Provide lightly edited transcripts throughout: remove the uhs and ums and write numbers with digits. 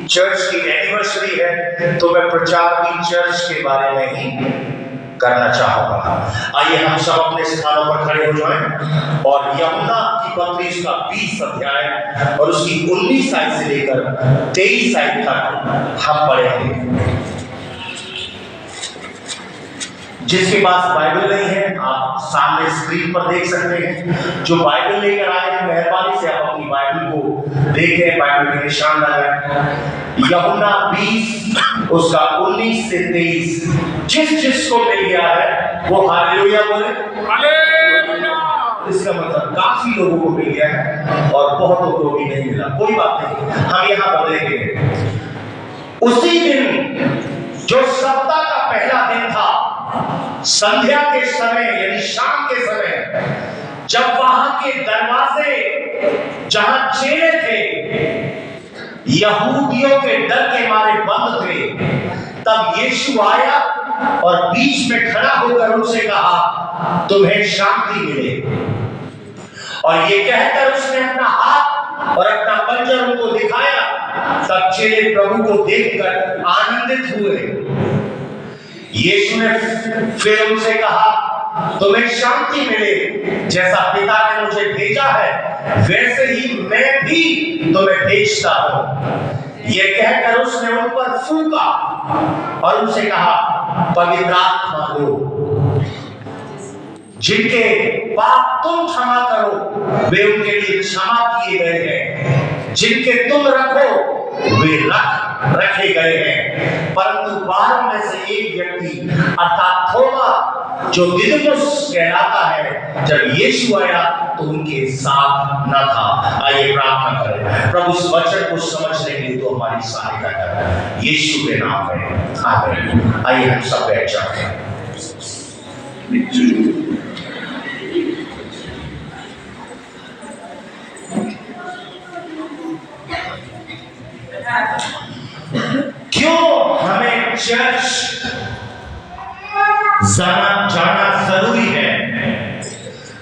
Church की anniversary है तो मैं प्रचार भी चर्च के बारे में ही करना चाहूंगा। आइए हम सब अपने स्थानों पर खड़े हो जाएं और यूहन्ना की पत्री उसका 20 अध्याय और उसकी 19 आयत से लेकर 23 आयत तक हम पढ़ेंगे। जिसके पास बाइबल नहीं है आप सामने स्क्रीन पर देख सकते हैं। जो बाइबल लेकर आए हैं मेहरबानी से आप अपनी बाइबल को देखें, बाइबल के निशान लगाएं। यूहन्ना 20 उसका 19 से 23 जिस को मिल गया है वो हालेलुया बोले। इसका मतलब काफी लोगों को मिल गया है और बहुतों को भी नहीं मिला। कोई बात नहीं, हम यहाँ पर देखेंगे उसी दिन जो सप्ताह का पहला दिन था, संध्या के समय यानी शाम के समय, जब वहां के दरवाजे जहां चेले थे यहूदियों के डर के मारे बंद थे, तब यीशु आया और बीच में खड़ा होकर उनसे कहा तुम्हें शांति मिले। और ये कहकर उसने अपना हाथ और अपना पंजर उनको दिखाया। तब चेले प्रभु को देखकर आनंदित हुए। यीशु ने फिर उनसे कहा तुम्हें शांति मिले, जैसा पिता ने मुझे भेजा है वैसे ही मैं भी तुम्हें भेजता हूं। ये कहकर उसने उन पर फूंका और उनसे कहा पवित्र आत्मा लो। जिनके पाप तुम क्षमा करो वे उनके लिए क्षमा किए गए हैं, जिनके तुम रखो वे रखे गए हैं। परंतु 12 में से एक व्यक्ति अर्थात थोमा जो दिदुमुस कहलाता है, जब यीशु आया तो उनके साथ न था। आइए प्रार्थना करें। प्रभु इस वचन को समझने के लिए तो हमारी सहायता करें, यीशु के नाम में आमीन। आइए हम सब बैठ जाएं। क्यों हमें चर्च जाना जरूरी है?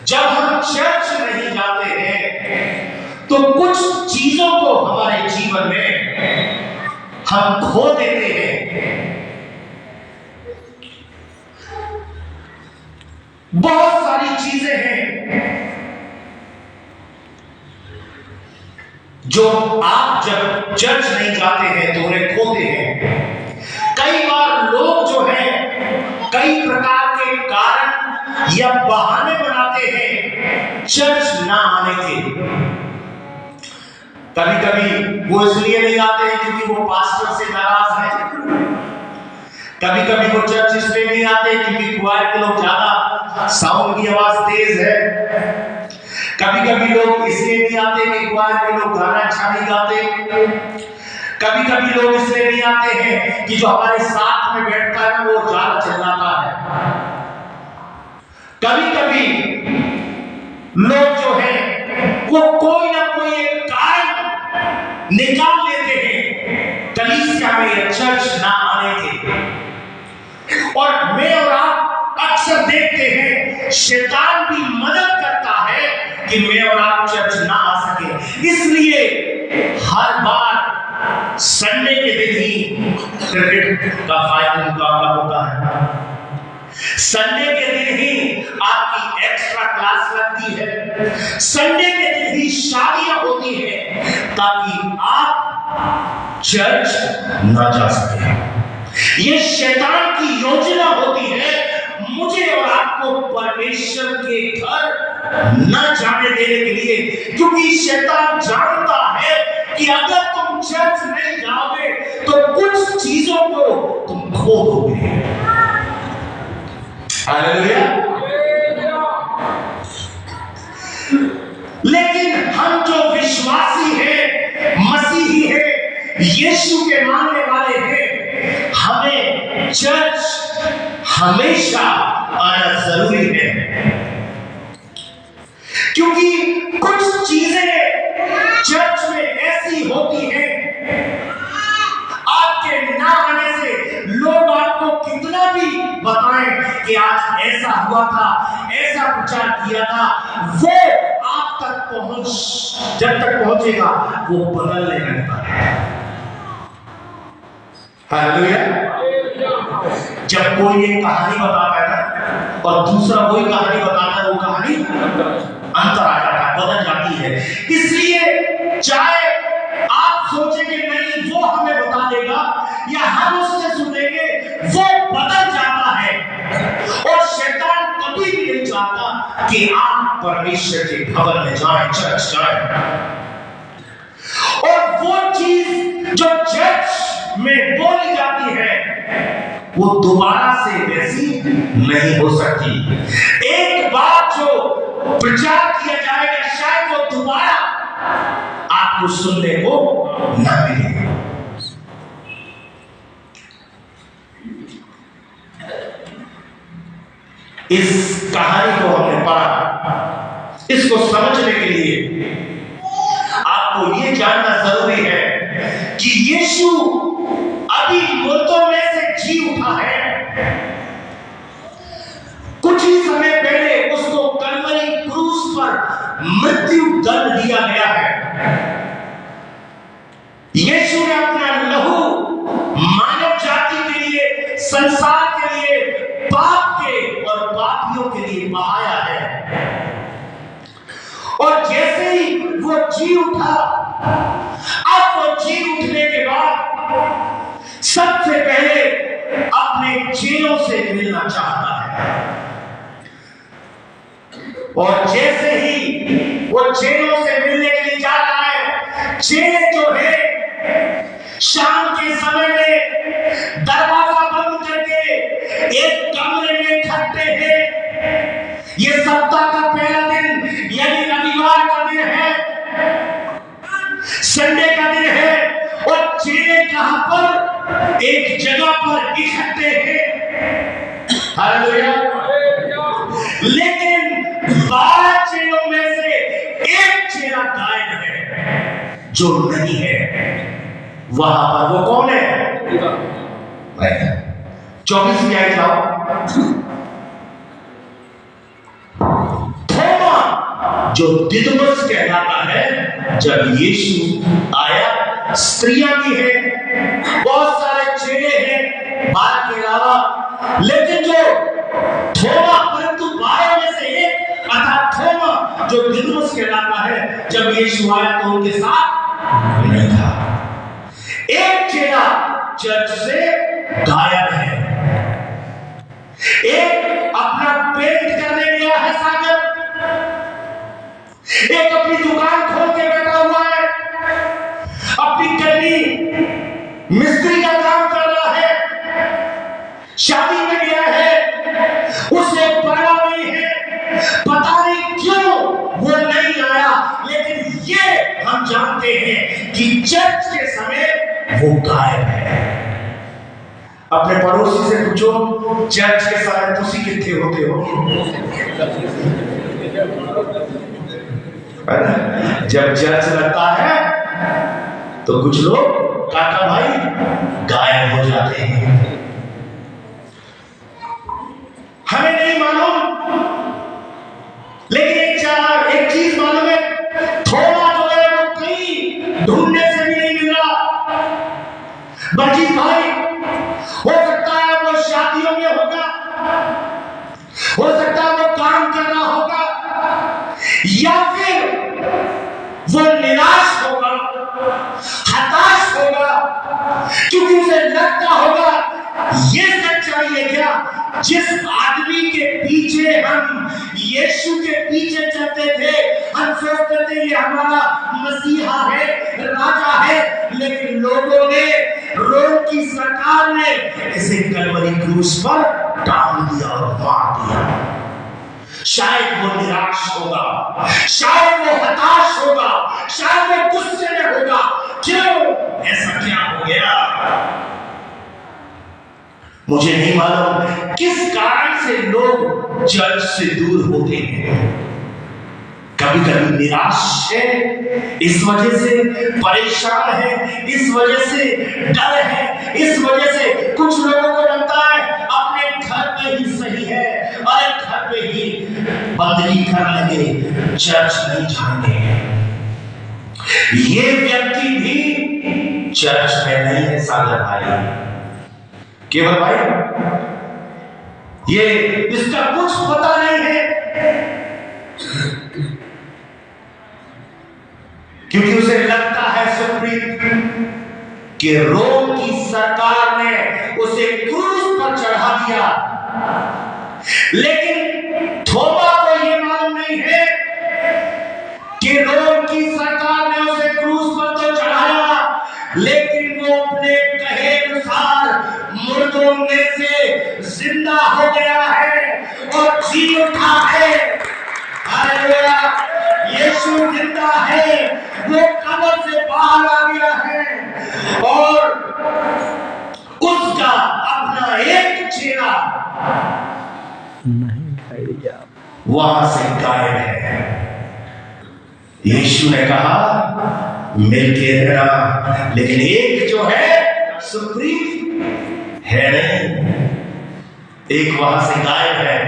जब हम चर्च नहीं जाते हैं तो कुछ चीजों को हमारे जीवन में हम खो देते हैं। बहुत सारी चीजें हैं जो आप जब चर्च नहीं जाते हैं तो उन्हें खोते हैं। कई बार लोग जो हैं कई प्रकार के कारण या बहाने बनाते हैं चर्च ना आने के। कभी कभी वो इसलिए नहीं आते हैं क्योंकि वो पास्टर से नाराज हैं। कभी कभी वो चर्च इसलिए नहीं आते क्योंकि क्वायर के लोग ज्यादा साउंड की आवाज तेज है। कभी कभी लोग इसलिए नहीं आते कि क्वायर के लोग गाना अच्छा नहीं गाते। कभी कभी लोग इसलिए नहीं आते हैं कि जो हमारे साथ में बैठता है वो ज्यादा चिल्लाता है। कभी कभी लोग जो है वो कोई ना कोई एक कारण निकाल लेते हैं कलीसिया में या चर्च ना आने के। और मैं और आप अक्सर देखते हैं शैतान भी मदद करता है कि मैं और आप चर्च ना आ सके। इसलिए हर बार संडे के दिन ही क्रिकेट का फाइनल मुकाबला होता है। संडे के दिन ही आपकी एक्स्ट्रा क्लास लगती है। संडे के दिन ही शादियां होती हैं ताकि आप चर्च ना जा सके। ये शैतान की योजना होती है मुझे और आपको परमेश्वर के घर न जाने देने के लिए, क्योंकि शैतान जानता है कि अगर तुम चर्च नहीं जाओगे तो कुछ चीजों को तुम खो दोगे। हालेलुया। लेकिन हम जो विश्वासी हैं, मसीही हैं, यीशु के मानने वाले हैं, हमें चर्च हमेशा आना जरूरी है। क्योंकि कुछ चीजें चर्च में ऐसी होती हैं आपके ना आने से लोग आपको कितना भी बताएं कि आज ऐसा हुआ था, ऐसा प्रचार किया था, वो आप तक जब तक पहुंचेगा वो बदलने लगता है। हालेलुया। जब कोई एक कहानी बताता है ना और दूसरा कोई कहानी बताता है, वो कहानी अंतर आ जाता है, बदल जाती है। इसलिए चाहे आप सोचेंगे नहीं वो हमें बता देगा या हम उससे सुनेंगे, वो बदल जाता है। और शैतान कभी भी नहीं चाहता कि आप परमेश्वर के भवन में जाएं, चर्च जाएं। और वो चीज जो चर्च में बोली जाती है वो दोबारा से वैसी नहीं हो सकती। एक बात जो प्रचार किया जाएगा शायद वो दोबारा आपको सुनने को न मिले। इस कहानी को हमने पढ़ा, इसको समझने के लिए आपको यह जानना जरूरी है कि यीशु अभी मुर्दों में से जी उठा है। कुछ ही समय पहले उसको कलवरी क्रूस पर मृत्यु दंड दिया गया है। यीशु ने अपना लहू मानव जाति के लिए, संसार के लिए, पाप के और पापियों के लिए बहाया है। और जैसे ही वो जी उठा, अब वो जी उठने के बाद सबसे पहले अपने चेलों से मिलना चाहता है। और जैसे ही वो चेलों से मिलने के लिए जा रहा है, चेले जो है शाम के समय में दरवाजा बंद करके एक कमरे में इकट्ठे हैं। ये सप्ताह का पहला दिन यानी रविवार का दिन है, संडे का दिन है। और चेले कहां पर? एक जगह पर इकट्ठे हैं। हालेलुया। लेकिन 12 चेलों में से एक चेला गायब है, जो नहीं है वहां पर। वो कौन है? 24 में आए जाओ। थोमा जो दिदुमुस कहलाता है, जब यीशु आया, स्त्रियां भी हैं, बहुत सारे चेले हैं 12 के अलावा। लेकिन जो थोमा, परंतु 12 में से एक अर्थात थोमा जो दिदुमुस कहलाता है, जब यीशु आया तो उनके साथ नहीं था। एक चेला चर्च से गायब है। एक अपना पेंट करने गया है सागर, एक अपनी दुकान खोल के बैठा हुआ है, अपनी कली मिस्त्री का काम कर रहा है, शादी में गया है, उसे परवाह नहीं है, पता नहीं क्यों वो नहीं आया। लेकिन ये हम जानते हैं कि चर्च के समय वो गायब है। अपने पड़ोसी से पूछो, चर्च के समय तुसी कितने होते हो? जब चर्च लगता है तो कुछ लोग काका भाई गायब हो जाते हैं। हमें नहीं मालूम, लेकिन एक चीज मालूम है, थोड़ा जो है वो कहीं ढूंढने से भी नहीं मिला। बल्कि भाई हो सकता है वो शादियों में होगा, हो सकता है वो काम कर रहा होगा, या फिर वो निराश होगा, हताश होगा, क्योंकि उसे लगता होगा ये सच्चाई है क्या, जिस आदमी के पीछे हम यीशु के पीछे चलते थे, हम सोचते थे ये हमारा मसीहा है, राजा है, लेकिन लोगों ने, रोम की सरकार ने इसे कलवरी क्रूस पर टांग दिया और मार दिया। शायद वो निराश होगा, शायद वो हताश होगा, शायद वो गुस्से में होगा, क्यों ऐसा क्या हो गया? मुझे नहीं मालूम किस कारण से लोग चर्च से दूर होते हैं। कभी कभी निराश है, इस वजह से परेशान है, इस वजह से डर है, इस वजह से कुछ लोगों को लगता है अपने घर पे ही सही है, और घर पे ही बदली कर लगे, चर्च नहीं जाएंगे। ये व्यक्ति भी चर्च में नहीं है सागर भाई। केवल भाई ये इसका कुछ पता नहीं है, क्योंकि उसे लगता है सुप्रीम कि रोम की सरकार ने उसे क्रूस पर चढ़ा दिया, लेकिन थोमा को यह मालूम नहीं है कि रोम की सरकार ने उसे क्रूस पर तो चढ़ाया, लेकिन वो अपने कहे अनुसार मुर्दों में से जिंदा हो गया है और जी उठा है। हालेलुया, यीशु जिंदा है, वो कब्र से बाहर आ गया है और उसका अपना एक चेहरा वहां से गायब है। यीशु ने कहा मिलके रहना, लेकिन एक जो है सुप्रीम है नहीं, एक वहां से गायब है।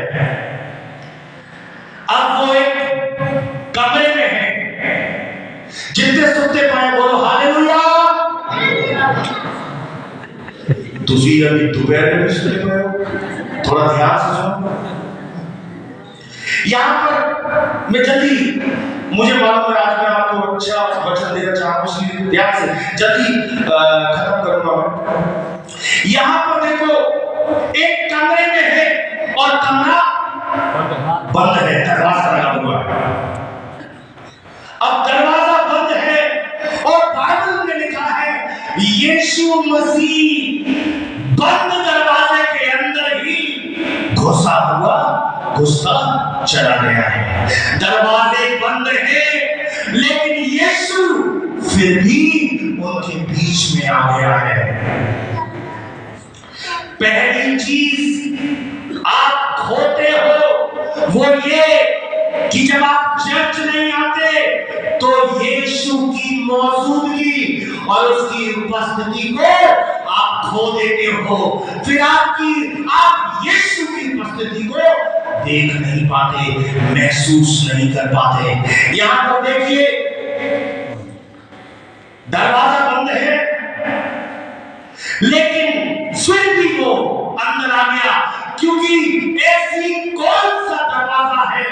अब वो एक कमरे में है, जितने सुनते पाए बोलो हालेलुया। तुझी अभी दोपहर में भी सुनते पाए, थोड़ा ध्यान से सुनो। यहां पर मैं जल्दी, मुझे मालूम है आज मैं आपको अच्छा वचन देना चाहूंगा, इसलिए ध्यान से जल्दी खत्म करूंगा मैं। यहां पर देखो एक कमरे में है और कमरा बंद है, दरवाजा लगा हुआ है। अब दरवाजा बंद है और बाइबल में लिखा है यीशु मसीह बंद दरवाजे के अंदर ही घुसता चला गया है। दरवाजे बंद है, लेकिन यीशु फिर भी उनके बीच में आ गया है। पहली चीज आप खोते हो वो ये कि जब आप चर्च नहीं आते तो यीशु की मौजूदगी और उसकी उपस्थिति को आप खो देते हो, फिर आप यीशु की उपस्थिति को देख नहीं पाते, महसूस नहीं कर पाते। यहां पर देखिए दरवाजा बंद है, लेकिन फिर भी वो अंदर आ गया, क्योंकि ऐसी कौन सा दरवाजा है,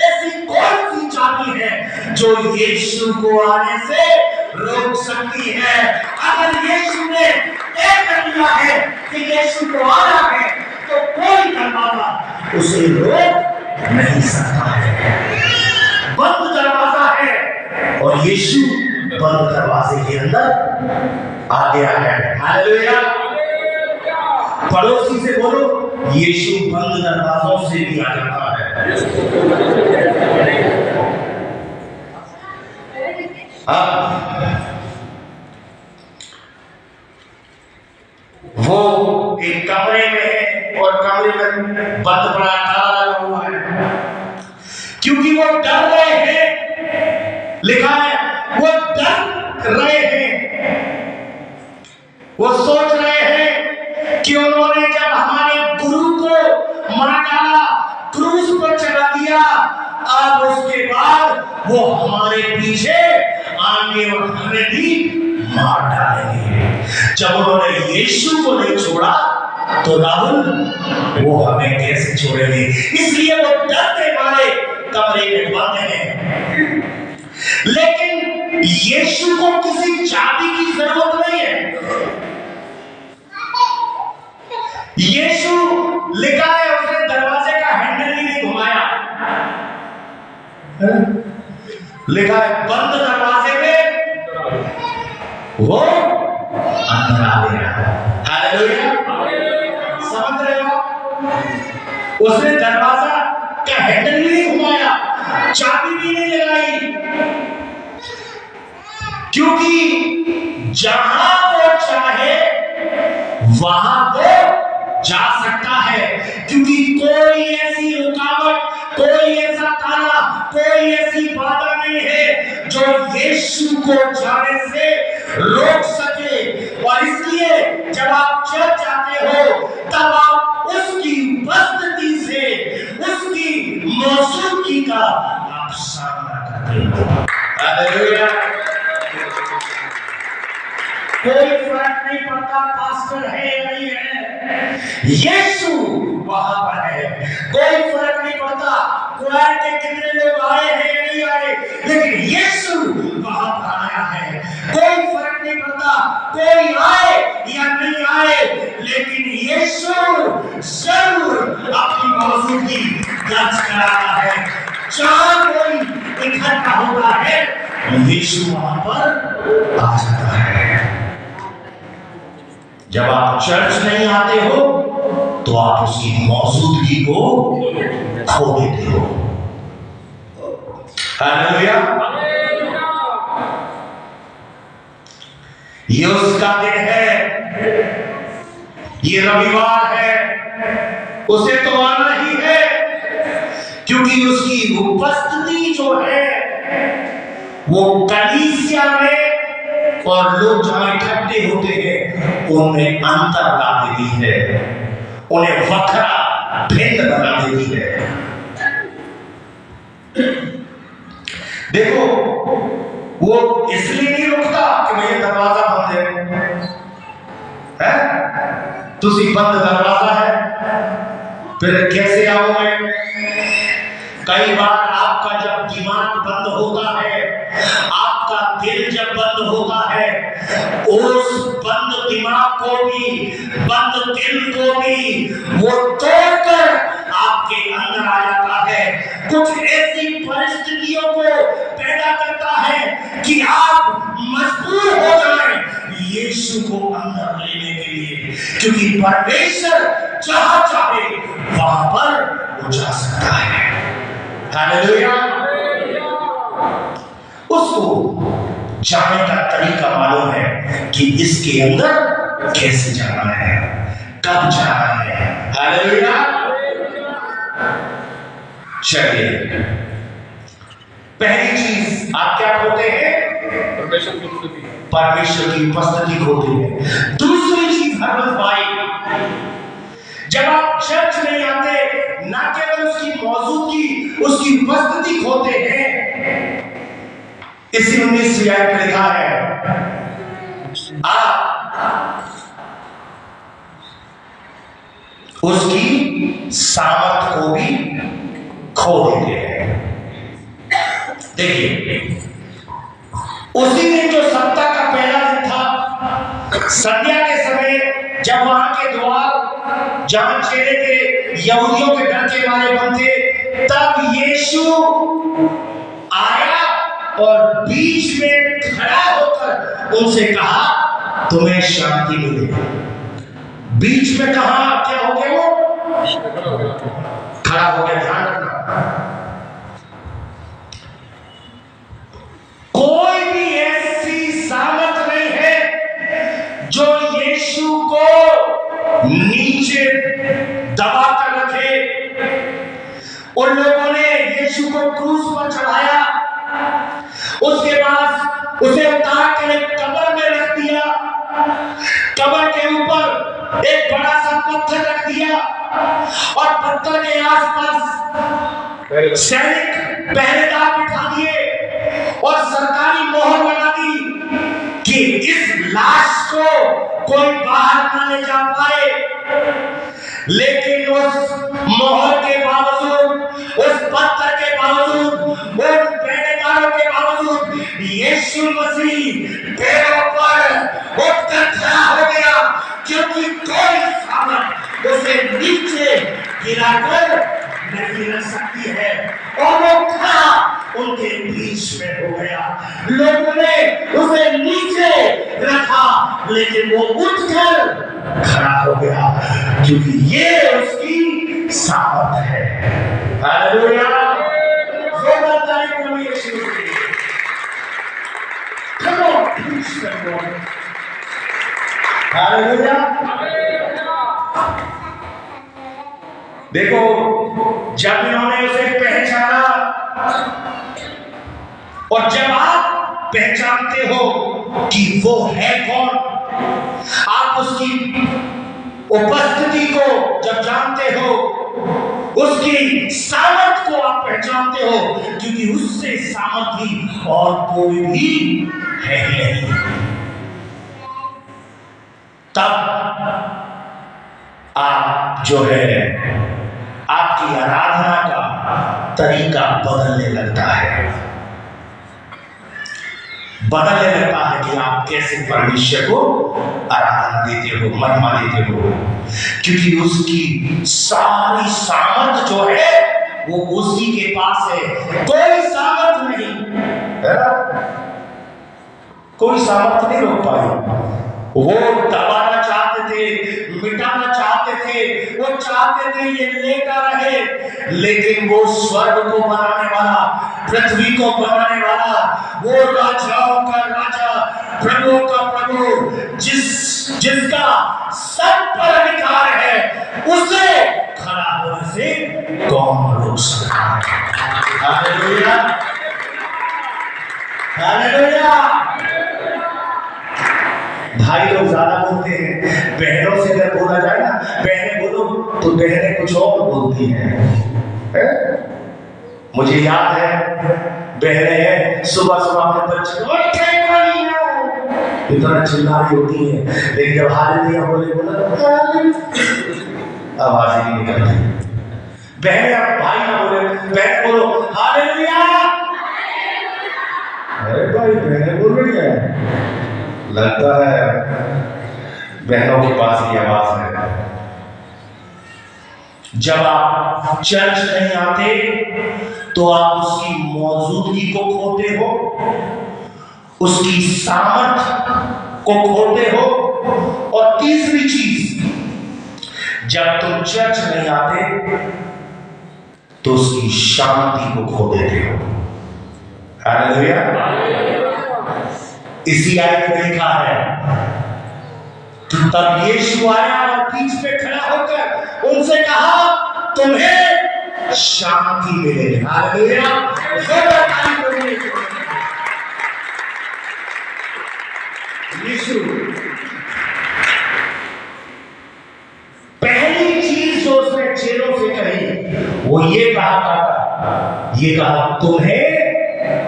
ऐसी कौन सी चाबी है जो यीशु को आने से रोक सकती है। अगर यीशु ने तय कर लिया है कि यीशु को आना है तो कोई दरवाजा उसे रोक नहीं सकता है। बंद दरवाजा है और यीशु बंद दरवाजे के अंदर आ गया है। हालेलुया। पड़ोसी से बोलो यीशु बंद दरवाजों से भी आ जाता है। वो एक कमरे में है और कमरे में बंद पड़ा ताला लगा हुआ है, क्योंकि वो डर रहे हैं। लिखा है वो डर रहे हैं, वो सोच रहे हैं कि उन्होंने जब हमारे गुरु को मार डाला, क्रूस पर चढ़ा दिया, अब उसके बाद वो हमारे पीछे आएंगे और हमें भी मार डालेंगे। जब उन्होंने यीशु को नहीं छोड़ा तो राहुल वो हमें कैसे छोड़ेंगे, इसलिए वो डरते मारे कमरे में बंद हैं। लेकिन यीशु को किसी चाबी की जरूरत नहीं है। यीशु लिखा है उसने दरवाजे का हैंडल ही नहीं घुमाया, लिखा है बंद दरवाजे में वो अंदर आ गया। हालेलुया। समझ रहे हो? उसने दरवाजा का हैंडल ही नहीं घुमाया, चाबी भी नहीं लगाई, क्योंकि जहां वो चाहे वहां वो जा सकता है, क्योंकि कोई ऐसी रुकावट, कोई ऐसा ताला, कोई ऐसी बाधा नहीं है जो यीशु को जाने से रोक सके। और इसलिए जब आप चर्च जाते हो तब आप उसकी उपस्थिति से, उसकी मौजूदगी का आप सामना करते हो। हालेलुया। कोई फर्क फर्क नहीं पड़ता पास्टर है या नहीं है, यीशु वहां पर है। कोई फर्क नहीं पड़ता क्वायर के कितने लोग आए हैं या नहीं आए, लेकिन यीशु वहां पर आया है। कोई फर्क नहीं पड़ता कोई आए या नहीं आए, लेकिन यीशु जरूर अपनी मौजूदगी दर्ज कराता है। जहां कोई इकट्ठा होता है यीशु वहां पर आ जाता है। जब आप चर्च नहीं आते हो तो आप उसकी मौजूदगी को खो देते हो। हालेलुया। ये उसका दिन है, ये रविवार है, उसे तो आना ही है, क्योंकि उसकी उपस्थिति जो है वो कलीसिया में और लोग जहां इकट्ठे होते हैं उनमें अंतर ला देती है, उन्हें वखरा भिन्न बना देती है। देखो वो इसलिए नहीं रुकता कि भैया दरवाजा बंद है, तुसी बंद दरवाजा है फिर कैसे आओगे। कई बार आपका जब दिमाग बंद होता है, आपका दिल जब बंद होता है, उस बंद दिमाग को भी बंद दिल को भी वो तोड़कर आपके अंदर आ जाता है। कुछ ऐसी परिस्थितियों को पैदा करता है कि आप मजबूर हो जाएं यीशु को अंदर लेने के लिए, क्योंकि परमेश्वर जहां चाहे वहां पर वो जा सकता है। हालेलुया। उसको जाने का तरीका मालूम है कि इसके अंदर कैसे जाना है, कब जाना है। हालेलुया। चलिए, पहली चीज आप क्या खोते हैं? परमेश्वर की उपस्थिति खोते हैं। दूसरी चीज हरमत भाई, जब आप चर्च नहीं आते, ना केवल उसकी मौजूदगी, उसकी उपस्थिति खोते हैं। इसी 19वीं आयत में लिखा है, आप उसकी सामर्थ को भी खो देते हैं। देखिए, उसी दिन जो सप्ताह का पहला दिन था, संध्या के समय जब वहां के द्वार जहां चेहरे थे यहूदियों के डर के मारे बंद थे, तब यीशु आया और बीच में खड़ा होकर उनसे कहा, तुम्हें शांति मिलेगी। बीच में कहा, क्या हो गया? वो खड़ा हो गया। ध्यान रखना, कोई भी ऐसी सामर्थ नहीं है जो यीशु को नीचे दबा कर रखे। उन लोगों ने यीशु को क्रूस पर चढ़ाया, उसके बाद उसे उतार कर एक कब्र में रख दिया, कब्र के ऊपर एक बड़ा सा पत्थर रख दिया और पत्थर के आसपास सैनिक पहरेदार बिठा दिए और सरकारी मोहर लगा दी कि इस लाश को कोई बाहर न ले जा पाए। लेकिन उस मोहर के बावजूद, उस पत्थर के बावजूद, उन पहरेदारों के बावजूद यीशु मसीह पैरों पर उठकर खड़ा हो गया, क्योंकि कोई सामर्थ उसे नीचे गिराकर नहीं रख सकती है। और वो खड़ा उनके बीच में हो गया। लोगों ने उसे नीचे रखा, लेकिन वो उठकर खड़ा हो गया, क्योंकि ये उसकी सामर्थ है। हालेलुया। जोरदार ताली प्रभु यीशु के लिए। Come on, preach the Lord. Hallelujah. देखो, जब इन्होंने उसे पहचाना, और जब आप पहचानते हो कि वो है कौन, आप उसकी उपस्थिति को जब जानते हो, उसकी सामर्थ को आप पहचानते हो, क्योंकि उससे सामर्थी और कोई भी है नहीं। तब आप जो है आपकी आराधना का तरीका बदलने लगता है, बदलने लगता है कि आप कैसे परमेश्वर को आराधना देते हो, महिमा देते हो, क्योंकि उसकी सारी सामर्थ जो है वो उसी के पास है। कोई सामर्थ नहीं है, कोई सामर्थ नहीं रोक पाई। वो दबाना चाहते थे, मिटाना चाहते थे, वो चाहते थे ये लेता रहे, लेकिन वो स्वर्ग को बनाने वाला, पृथ्वी को बनाने वाला, वो राजाओं का राजा, प्रभुओं का प्रभु, जिसका सब पर अधिकार है, उसे खड़ा होने से कौन रोक सकता है? Hallelujah, hallelujah. भाई लोग ज्यादा बोलते हैं, बहनों से अगर बोला जाए ना, बहनें बोलो तो बहनें कुछ और बोलती हैं। मुझे याद है, बहनें हैं सुबह सुबह अपने बच्चे इतना चिल्ला रही होती है, लेकिन जब हालेलुया बोले बोला आवाज ही नहीं निकलती। बहनें अब भाई ना बोले, बहन बोलो हालेलुया। अरे भाई बहनें बोल रही है, लगता है बहनों के पास ये आवाज है। जब आप चर्च नहीं आते तो आप उसकी मौजूदगी को खोते हो, उसकी सामर्थ को खोते हो, और तीसरी चीज, जब तुम चर्च नहीं आते तो उसकी शांति को खो देते हो। हालेलुया। इसी आयत में लिखा है, तब यीशु आया और बीच में खड़ा होकर उनसे कहा, तुम्हें शांति मिलेगी। हालेलुया। यीशु पहली चीज जो उसने चेलों से कही वो ये कहा तुम्हें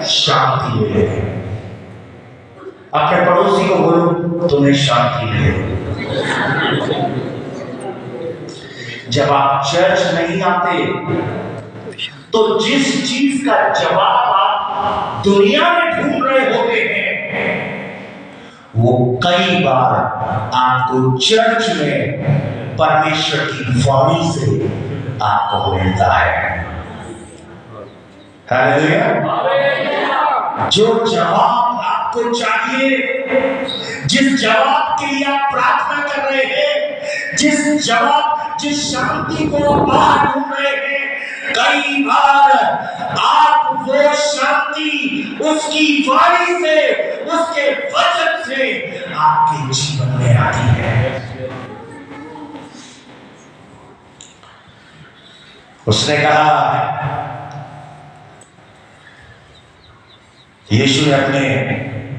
शांति मिलेगी। अपने पड़ोसी को बोलो तुम्हें शांति मिलेगी। जब आप चर्च नहीं आते तो जिस चीज का जवाब आप दुनिया में ढूंढ रहे होते हैं वो कई बार आपको चर्च में परमेश्वर की वाणी से आपको मिलता है। हालेलुया। जो जवाब आपको चाहिए, जिस जवाब के लिए आप प्रार्थना कर रहे हैं, जिस शांति को आप ढूंढ रहे हैं, कई बार आप वो शांति उसकी वाणी से, उसके वचन से आपके जीवन में आती है। उसने कहा, यीशु ने अपने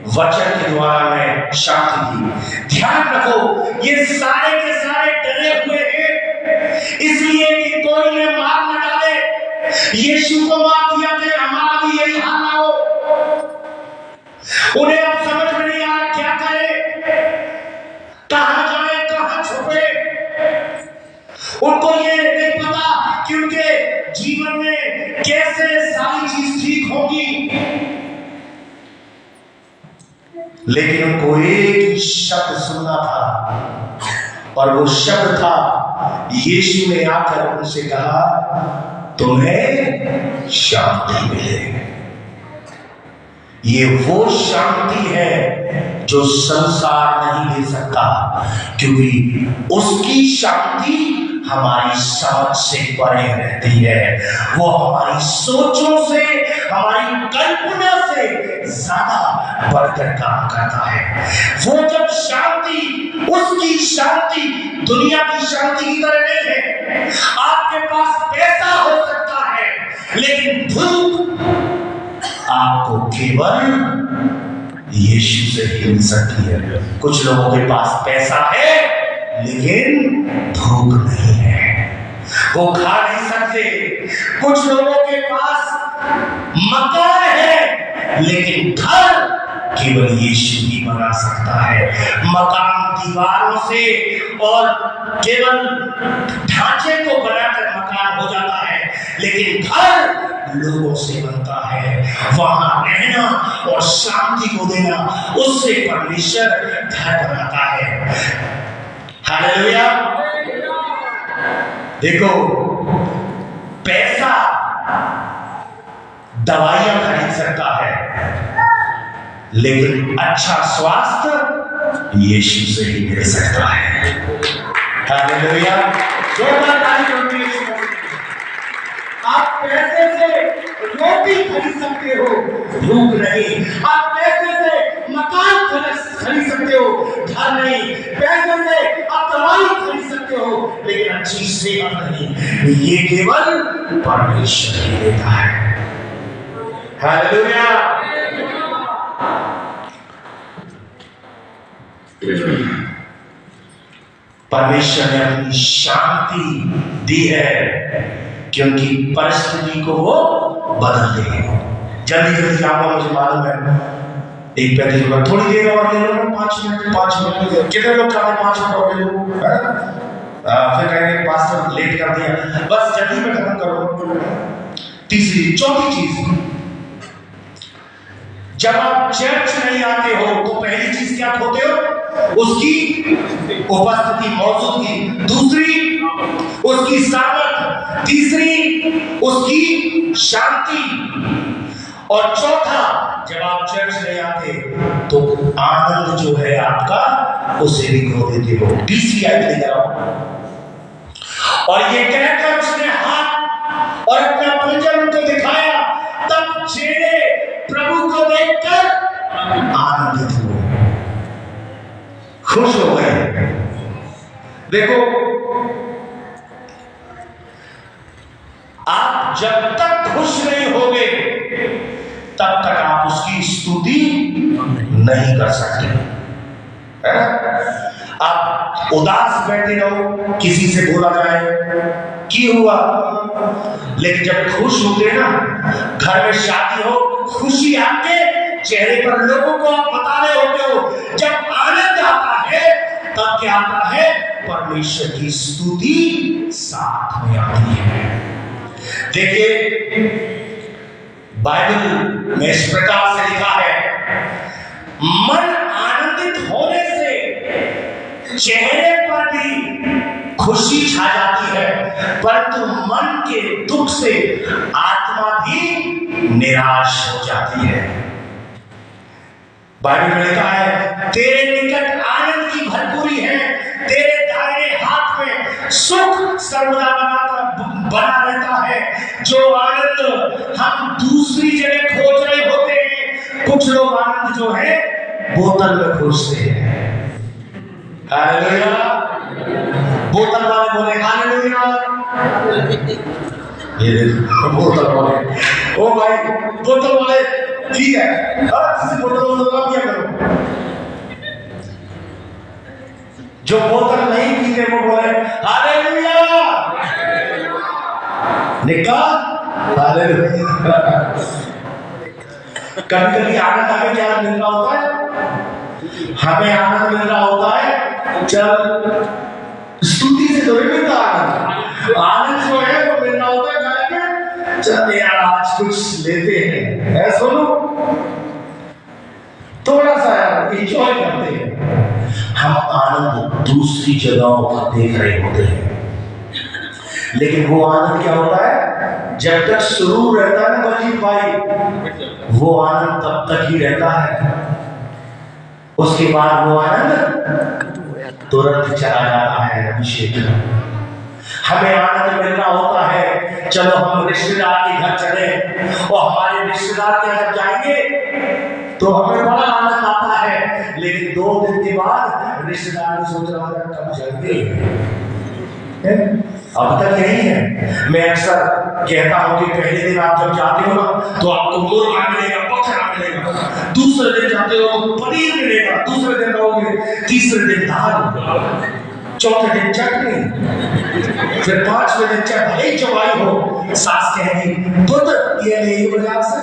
वचन के द्वारा में शांति दी। ध्यान रखो, ये सारे के सारे डरे हुए हैं इसलिए कि कोई उन्हें मार न डाले। यीशु को मार दिया थे, हमारा भी यही हाल ना हो। उन्हें अब समझ में नहीं आ रहा क्या करें, कहां जाए, कहां छुपे। उनको ये नहीं पता कि उनके जीवन में कैसे सारी चीज ठीक होगी, लेकिन उनको एक ही शब्द सुनना था और वो शब्द था, यीशु ने आकर उनसे कहा तुम्हें शांति मिले। ये वो शांति है जो संसार नहीं दे सकता, क्योंकि उसकी शांति हमारी समझ से परे रहती है। वो हमारी सोचों से, हमारी कल्पना से ज्यादा बढ़कर काम करता है। वो जब शांति, उसकी शांति दुनिया की शांति की तरह नहीं है। आपके पास पैसा हो सकता है, लेकिन भूख आपको केवल यीशु से ही मिल सकती है। कुछ लोगों के पास पैसा है लेकिन भूख नहीं है, वो खा नहीं सकते। कुछ लोगों के पास मकान है लेकिन घर केवल यीशु ही बना सकता है। मकान दीवारों से और केवल ढांचे को बनाकर मकान हो जाता है, लेकिन घर लोगों से बनता है। वहां रहना और शांति को देना, उससे परमेश्वर घर बनाता है। हालेलुया। देखो, पैसा दवाइयां खरीद सकता है, लेकिन अच्छा स्वास्थ्य यीशु से ही मिल सकता है। हालेलुया। आप पैसे से रोटी खरीद सकते हो, भूख नहीं। आप पैसे से मकान खरीद सकते हो, घर नहीं। पैसे से आप दवाई खरीद सकते हो, लेकिन अच्छी सेहत नहीं। ये केवल परमेश्वर ही देता है। हालेलुया। परमेश्वर ने अपनी शांति दी है, क्योंकि परिस्थिति को वो बदल देगा। जल्दी जल्दी जाऊंगा, मुझे मालूम है। एक पैसे होगा, थोड़ी देर और ले लो ना, 5 मिनट। कितने लोग चाहे 5 मिनट और ले लो? फिर कहेंगे पास्टर लेट कर दिया। बस जल्दी में खत्म करो। तीसरी चौथी चीज, जब आप चर्च नहीं आते हो तो पहली चीज क्या खोते हो? उसकी उपस्थिति, मौजूदगी। दूसरी, उसकी सामर्थ। तीसरी, उसकी शांति। और चौथा, जब आप चर्च नहीं आते तो आनंद जो है आपका, उसे भी खो देते हो। 20वीं आयत ले जाओ। और ये कहकर उसने हाथ और अपना पंजा उनको दिखाया। तब चेले प्रभु को देखकर आनंदित हुए, खुश हो गए। देखो, आप जब तक खुश नहीं होगे तब तक आप उसकी स्तुति नहीं कर सकते। आप उदास बैठे रहो, किसी से बोला जाए की हुआ, लेकिन जब खुश होते ना, घर में शादी हो, खुशी आपके चेहरे पर, लोगों को आप बता रहे होते हो। जब आनंद आता है तब क्या आता है? परमेश्वर की स्तुति साथ में आती है। देखिए, बाइबल में इस प्रकार से लिखा है, मन आनंदित होने से चेहरे पर भी खुशी छा जाती है, परंतु मन के दुख से आत्मा भी निराश हो जाती है। बाइबल में लिखा है, तेरे निकट आनंद की भरपूरी है, तेरे दाहिने हाथ में सुख सर्वदा बना रहता है। जो आनंद हम दूसरी जगह खोज रहे होते हैं, कुछ लोग आनंद जो है बोतल में खोजते हैं। हालेलुया। बोतल वाले बोले हालेलुया। ये देखो बोतल वाले, ओ भाई बोतल वाले, ठीक है, किसी बोतल वाले क्या करो? जो बोतल नहीं पीते वो बोले हालेलुया। निकाल हालेलुया। कभी कभी आनंद हमें क्या मिल रहा होता है? हमें आनंद मिल रहा होता है जब स्तुति से तो नहीं मिलता आनंद। आनंद जो है वो मिल रहा होता है घर में, चल यार आज कुछ लेते हैं, ऐसा लो थोड़ा सा एंजॉय करते हैं। हम आनंद दूसरी जगहों पर देख रहे होते हैं, लेकिन वो आनंद क्या होता है? जब तक शुरू रहता है ना बलजीत भाई, वो आनंद तब तक ही रहता है। उसके बाद वो आनंद तुरंत चला जाता है। अभिषेक, हमें आनंद मिल रहा होता है, चलो हम रिश्तेदार के घर चले, और हमारे रिश्तेदार के घर जाएंगे तो हमें बड़ा आनंद आता है, लेकिन 2 दिन के बाद रिश्तेदार सोच रहा है कब जाएंगे। अब तक यही है। मैं अक्सर कहता हूं कि पहले दिन आप जब जाते हो ना तो आपको मुर्गा मिलेगा, बकरा मिलेगा, दूसरे दिन जाते हो तो पनीर मिलेगा, दूसरे दिन रहोगे, तीसरे दिन दाल, चौथे दिन चटनी, फिर 5वें दिन चाहे भले चबाई हो, सास कहेगी पुत्र ये ले बाजार से।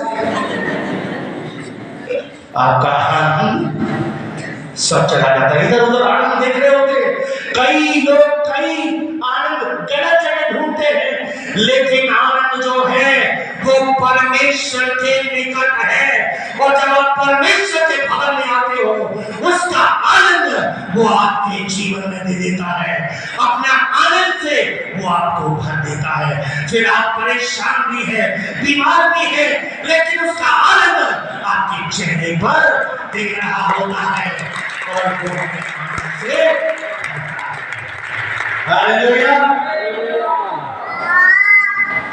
आपका आनंद सब चला जाता है। इधर उधर आनंद देख रहे होते, कई लोग कई आनंद गलत जगह ढूंढते हैं, लेकिन आनंद जो है वो परमेश्वर के निकट है। और जब आप परमेश्वर के भवन में आते हो, उसका आनंद वो आपके जीवन में दे देता है, अपना आनंद से वो आपको भर देता है। फिर आप परेशान भी है, बीमार भी है, लेकिन उसका आनंद आपके चेहरे पर दिख रहा होता है। और से हालेलुया।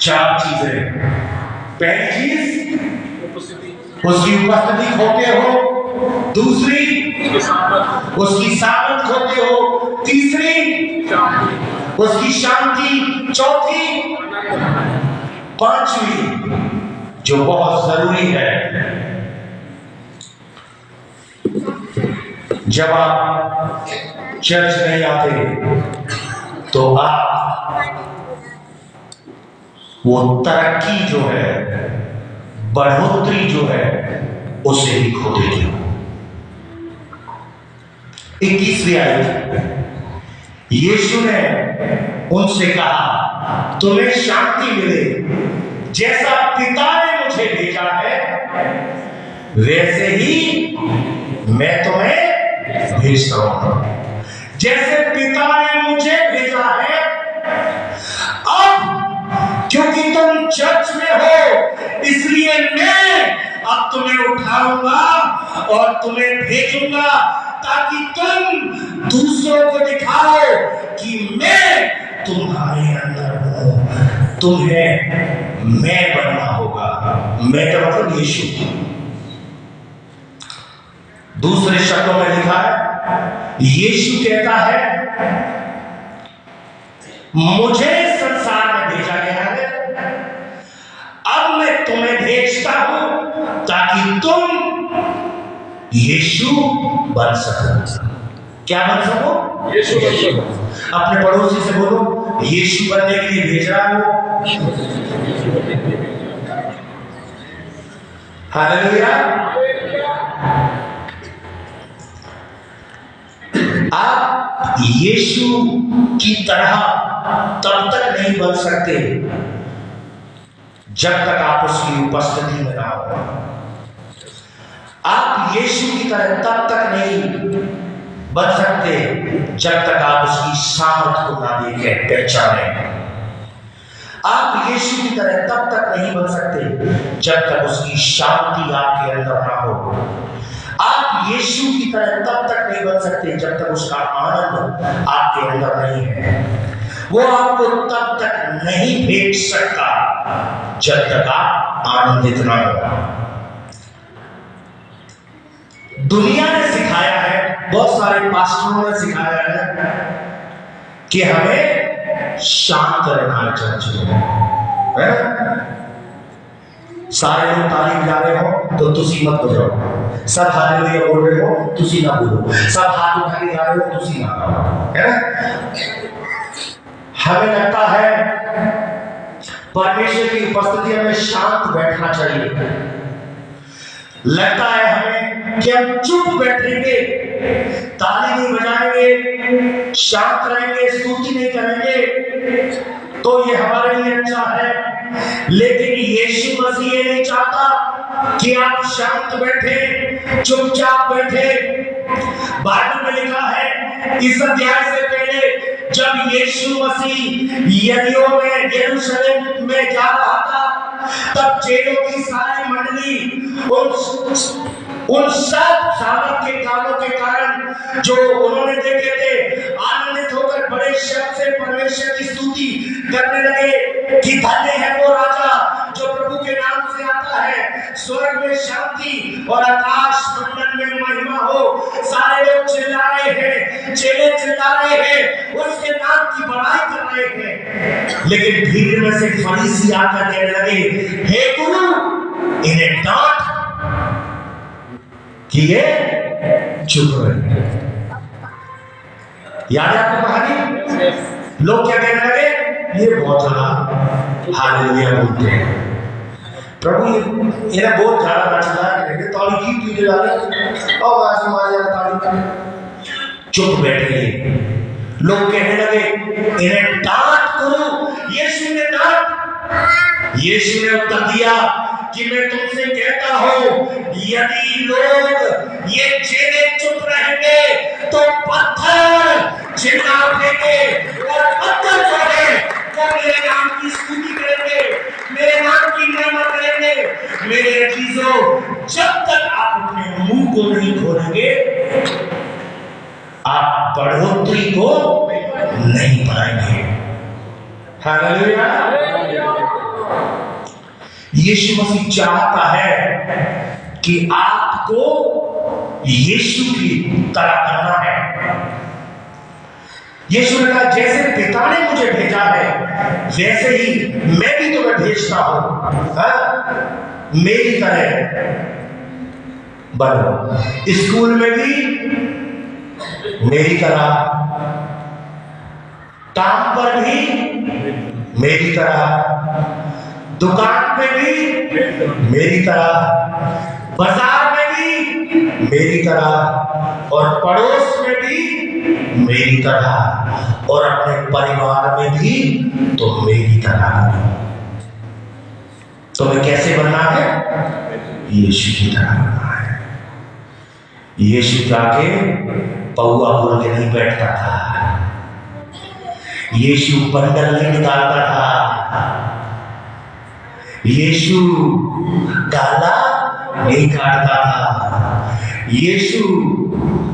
चार चीजें। पहली चीज उसकी उपस्थिति खोते हो, दूसरी उसकी सामर्थ खोते हो, तीसरी उसकी शांति, चौथी, पांचवी जो बहुत जरूरी है, जब आप चर्च नहीं आते तो आप वो तरक्की जो है, बढ़ोतरी जो है, उसे ही खो देते हो। 21वीं आयत, यीशु ने उनसे कहा, तुम्हें शांति मिले, जैसा पिता ने मुझे भेजा है वैसे ही मैं तुम्हें भेजता हूं। जैसे पिता ने मुझे भेजा है, अब क्योंकि तुम चर्च में हो, इसलिए मैं अब तुम्हें उठाऊंगा और तुम्हें भेजूंगा, ताकि तुम दूसरों को दिखाओ कि मैं तुम्हारे अंदर हूं। तुम्हें मैं बनना होगा। मैं का मतलब यीशु। दूसरे शब्दों में लिखा है, यीशु कहता है, मुझे संसार में भेजा गया है, अब मैं तुम्हें भेजता हूं ताकि तुम यीशु बन सको। क्या बन सको? यीशु बन सको। अपने पड़ोसी से बोलो, यीशु बनने के लिए भेज रहा हूं। हालेलुया। आप यीशु की तरह तब तक नहीं बन सकते जब तक आप उसकी उपस्थिति में ना हो। आप यीशु की तरह तब तक नहीं बन सकते जब तक आप उसकी सामर्थ को ना देखें, पहचानें। आप यीशु की तरह तब तक नहीं बन सकते जब तक उसकी शांति आपके अंदर ना हो। आप यीशु की तरह तब तक नहीं बन सकते जब तक उसका आनंद आपके अंदर नहीं है। वो आपको तब तक नहीं भेज सकता जब तक आप आनंदित ना हो। दुनिया ने सिखाया है, बहुत सारे पास्टरों ने सिखाया है कि हमें शांत रहना चाहिए, है ना? सारे लोग ताली बजा रहे हो तो तुसी मत बजाओ, सब हालेलुया बोल रहे हो तुसी ना बोलो, सब हाथ उठा के गा रहे हो तुसी ना गाओ, है ना? हमें लगता है परमेश्वर की उपस्थिति में शांत बैठना चाहिए। लगता है हमें कि हम चुप बैठेंगे, ताली नहीं बजाएंगे, शांत रहेंगे, स्तुति नहीं करेंगे तो ये हमारे लिए अच्छा है। लेकिन यीशु मसीह ये नहीं चाहता कि आप शांत बैठे, चुपचाप बैठे। बाइबल में लिखा है, इस अध्याय से पहले जब यीशु मसीह यरीहो में, यरूशलेम में जा रहा था, तब चेलों की सारी मंडली उन सब सामर्थ के कामों के कारण जो उन्होंने देखे थे, आनंदित होकर बड़े शब्द से परमेश्वर की स्तुति करने लगे कि धन्य है वो राजा जो प्रभु के नाम से आता है, स्वर्ग में शांति और आकाश मंडल में महिमा हो। सारे लोग चिल्ला रहे हैं, चेले चिल्ला रहे हैं, उसके नाम की बड़ाई कर रहे हैं। लेकिन भीड़ में से फरीसी आकर कहने लगे, हे गुरु, इन्हें डांट कि ये चुप रहे। याद है आपको कहानी? लोग क्या कहने लगे? ये बहुत ज्यादा हालेलुया बोलते हैं। प्रभु इन्हें बहुत ज्यादा रचना है, ताली की पीटे जा रहे और आज हमारे ताली चुप बैठे। लोग कहने लगे इन्हें डांट करो। यीशु ने उत्तर दिया कि मैं तुमसे कहता हूं, यदि लोग ये चेले चुप रहेंगे तो पत्थर चिल्ला उठेंगे और पत्थर जो है वो मेरे नाम की स्तुति करेंगे, मेरे नाम की महिमा करेंगे। मेरे अजीजों, जब तक आप अपने मुंह को नहीं खोलेंगे आप बढ़ोतरी को नहीं पाएंगे। हालेलुया। यीशु मसीह चाहता है कि आपको यीशु की तरह करना है। यीशु ने कहा जैसे पिता ने मुझे भेजा है वैसे ही मैं भी तुम्हें भेजता हूं। मेरी तरह बनो। स्कूल में भी मेरी तरह, काम पर भी मेरी तरह, दुकान पे भी मेरी तरह, बाजार में भी मेरी तरह और पड़ोस में भी मेरी तरह और अपने परिवार में भी तो मेरी तरह। तुम्हें कैसे बनना है? यीशु की तरह बनना है। यीशु जाके पौआ बोल के नहीं बैठता था, यीशु बंडल नहीं निकालता था, यीशु गाला नहीं काटता था, यीशु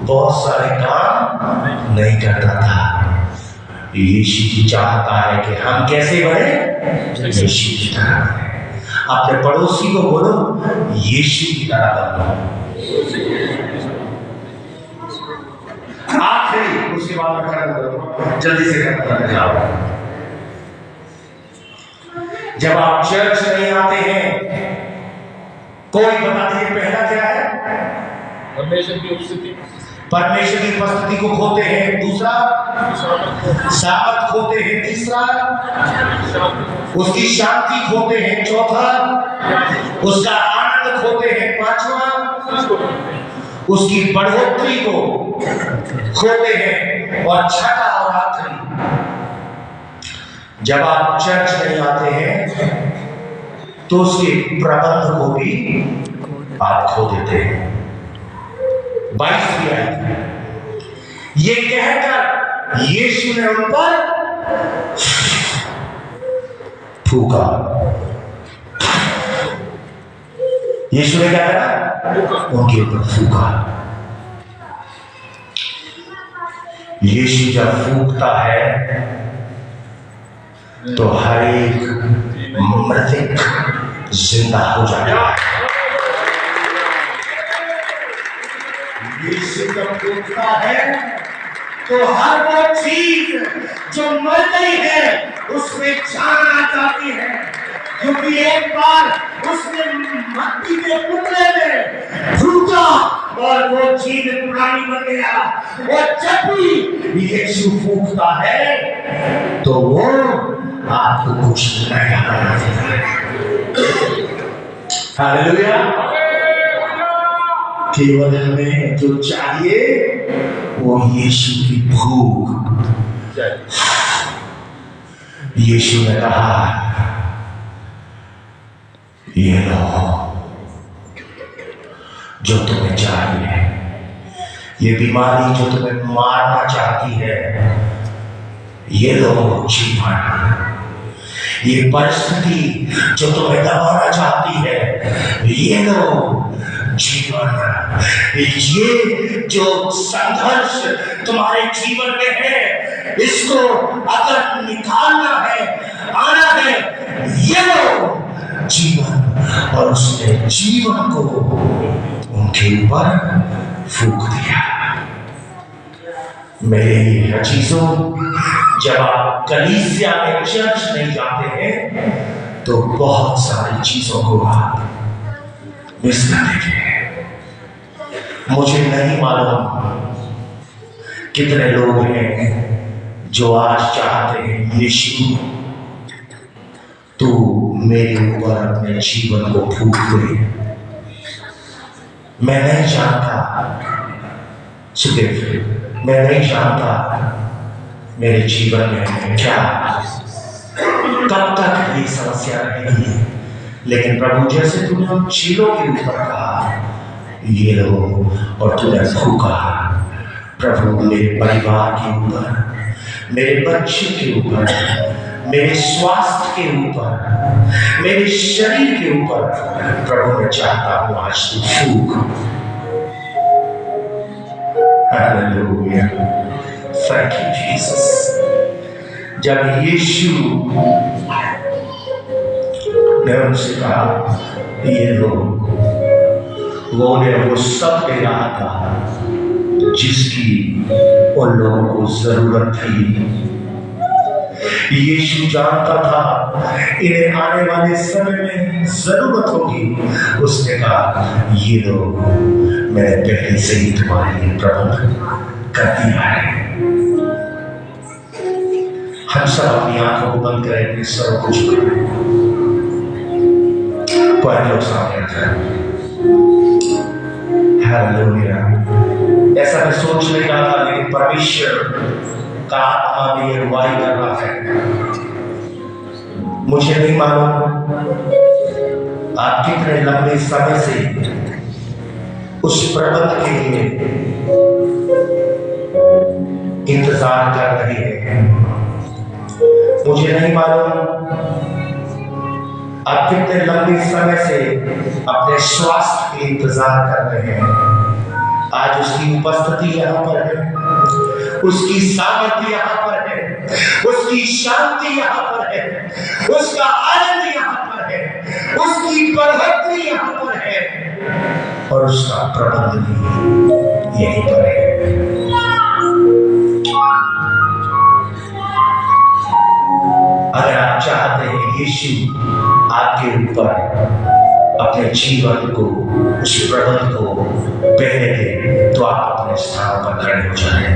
बहुत सारे काम नहीं करता था। यीशु जी चाहता है कि हम कैसे बने? यीशु की तरह बने। अपने पड़ोसी को बोलो यीशु की तरह बनो। आखिरी, उसके बाद में खत्म करो, जल्दी से खत्म जाओ। जब आप चर्च नहीं आते हैं, कोई बता दीजिए पहला क्या है? परमेश्वर की उपस्थिति को खोते हैं। दूसरा, साबत खोते हैं। तीसरा, उसकी शांति खोते हैं। चौथा, उसका आनंद खोते हैं। पांचवा, उसकी बढ़ोतरी को खोते हैं। और छठा और आखिरी, जब आप चर्च नहीं आते हैं तो उसके प्रबंध को भी आप खो देते हैं। 22वीं आयत, ये कहकर यीशु ने उन पर फूका। यीशु ने क्या करा? उनके ऊपर फूका। यीशु जब फूकता है तो हर एक मृतक जिंदा हो जाता है। यीशु जब फूकता है तो हर वो चीज जो मर गई है उसमें जान आ जाती है, क्योंकि एक बार उसने मट्टी के टुकड़े में फूका और वो चीज पुरानी बन गया। और जब भी यीशु फूकता है तो वो आपको कुछ नया बना देता है। हालेलुया। केवल हमें जो चाहिए वो यीशु की भूख। यीशु ने कहा ये लो जो तुम्हें चाहिए, ये बीमारी जो तुम्हें मारना चाहती है ये लो जीवन, ये परिस्थिति जो तुम्हें दबाना चाहती है ये लो जीवन, ये जो संघर्ष तुम्हारे जीवन में है इसको अगर निकालना है, आना है, ये लो जीवन। और उसने जीवन को उनके ऊपर फूंक दिया। मेरे अजीजों, जब आप कलीसिया में चर्च नहीं जाते हैं तो बहुत सारी चीजों को आप मिस कर देते हैं। मुझे नहीं मालूम कितने लोग हैं जो आज चाहते हैं यीशु तू मेरे ऊपर अपने जीवन को फूंक दे। मैं नहीं जानता सुदेव, मैं नहीं जानता मेरे जीवन में क्या कब तक ये समस्या रहेगी, लेकिन प्रभु जैसे तूने उन चीलों के ऊपर कहा ये लो, और तूने फूका प्रभु मेरे परिवार के ऊपर, मेरे बच्चे के ऊपर, मेरे स्वास्थ्य के ऊपर, मेरे शरीर के ऊपर, प्रभु मैं चाहता हूं आज तू फूक। Hallelujah, thank you Jesus. जब यीशु ने उनसे कहा ये लो, वो सब दे रहा था जिसकी उन लोगों को जरूरत थी। यीशु जानता था इन्हें आने वाले समय में जरूरत होगी। उसने कहा ये लो, मैंने पहले से ही तुम्हारे लिए प्रबंध कर दिया है। हम सब अपनी आंखों को बंद करें, अपने सरों को झुकाएं। कोई लोग सामने आ जाए। हालेलुया। ऐसा मैं सोच नहीं रहा था, लेकिन परमेश्वर का आत्मा भी अगुवाई कर रहा है। मुझे नहीं मालूम आप कितने लंबे समय से उस प्रबंध के लिए इंतजार कर रहे हैं। मुझे नहीं मालूम आप कितने लंबे समय से अपने स्वास्थ्य के इंतजार कर रहे हैं। आज उसकी उपस्थिति यहाँ पर है, उसकी सामर्थ्य यहाँ पर है, उसकी शांति यहाँ पर है, उसका आनंद यहाँ पर है, उसकी बढ़ोतरी यहाँ पर है, और उसका प्रबंध भी यहीं पर है। अगर आप चाहते हैं यीशु आपके ऊपर अपने जीवन को, उस प्रबंध को पहने दे, तो आप अपने स्थान पर खड़े हो जाएं।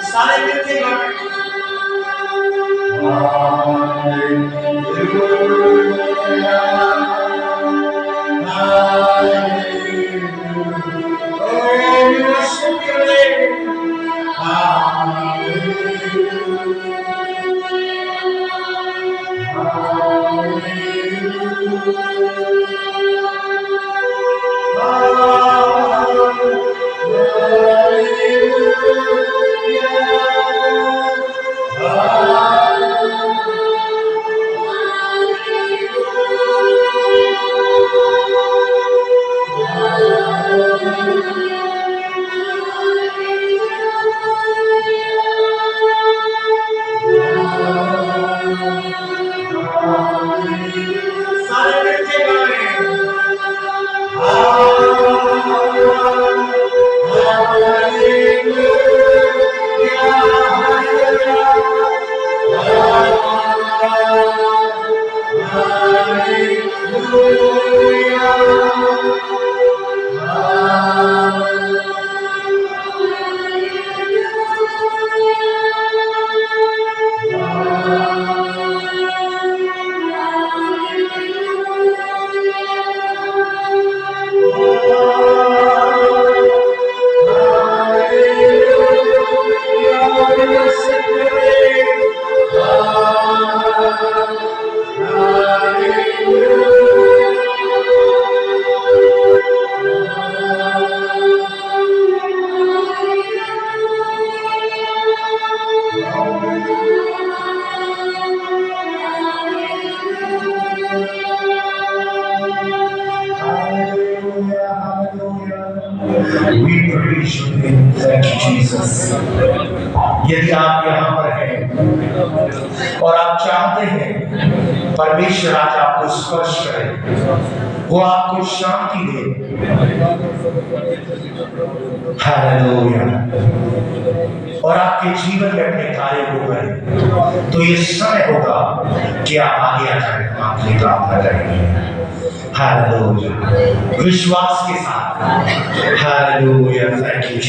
सारे मिलके We praise your name. Thank you, Jesus. यदि आप यहाँ पर हैं और आप चाहते हैं परमेश्वर आज आपको स्पर्श करे, वो आपको शांति दे, हालेलुया, और आपके जीवन में अपने कार्य को करें, तो ये समय होगा कि आप आगे आ जाए, आपकी प्रार्थना करेंगे। हालेलुया, विश्वास के साथ। Hallelujah, thank you.